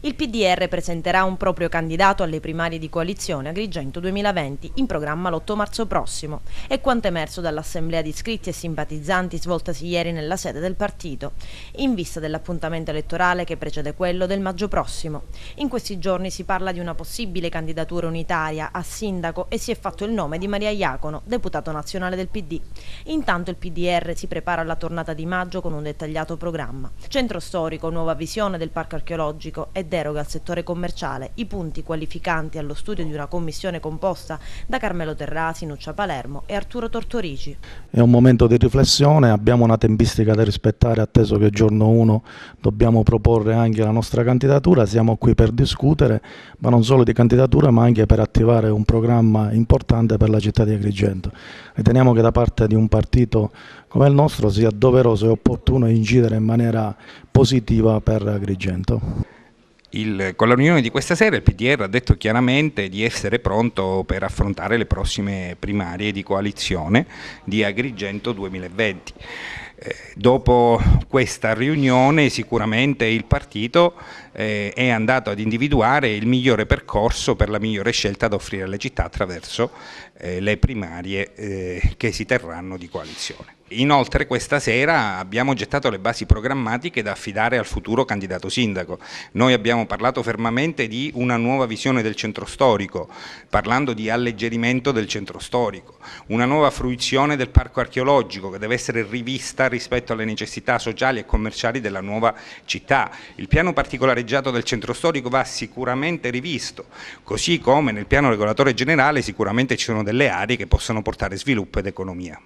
Il PDR presenterà un proprio candidato alle primarie di coalizione Agrigento 2020, in programma l'8 marzo prossimo. È quanto emerso dall'assemblea di iscritti e simpatizzanti svoltasi ieri nella sede del partito, in vista dell'appuntamento elettorale che precede quello del maggio prossimo. In questi giorni si parla di una possibile candidatura unitaria a sindaco e si è fatto il nome di Maria Iacono, deputato nazionale del PD. Intanto il PDR si prepara alla tornata di maggio con un dettagliato programma. Centro storico, nuova visione del parco archeologico e deroga al settore commerciale, i punti qualificanti allo studio di una commissione composta da Carmelo Terrasi, Nuccia Palermo e Arturo Tortorici. È un momento di riflessione, abbiamo una tempistica da rispettare, atteso che giorno 1 dobbiamo proporre anche la nostra candidatura. Siamo qui per discutere, ma non solo di candidatura, ma anche per attivare un programma importante per la città di Agrigento. Riteniamo che da parte di un partito come il nostro sia doveroso e opportuno incidere in maniera positiva per Agrigento. Con la riunione di questa sera il PDR ha detto chiaramente di essere pronto per affrontare le prossime primarie di coalizione di Agrigento 2020. Dopo questa riunione sicuramente il partito è andato ad individuare il migliore percorso per la migliore scelta da offrire alle città attraverso le primarie che si terranno di coalizione. Inoltre questa sera abbiamo gettato le basi programmatiche da affidare al futuro candidato sindaco. Noi abbiamo parlato fermamente di una nuova visione del centro storico, parlando di alleggerimento del centro storico, una nuova fruizione del parco archeologico che deve essere rivista rispetto alle necessità sociali e commerciali della nuova città. Il piano particolareggiato del centro storico va sicuramente rivisto, così come nel piano regolatore generale sicuramente ci sono delle aree che possono portare sviluppo ed economia.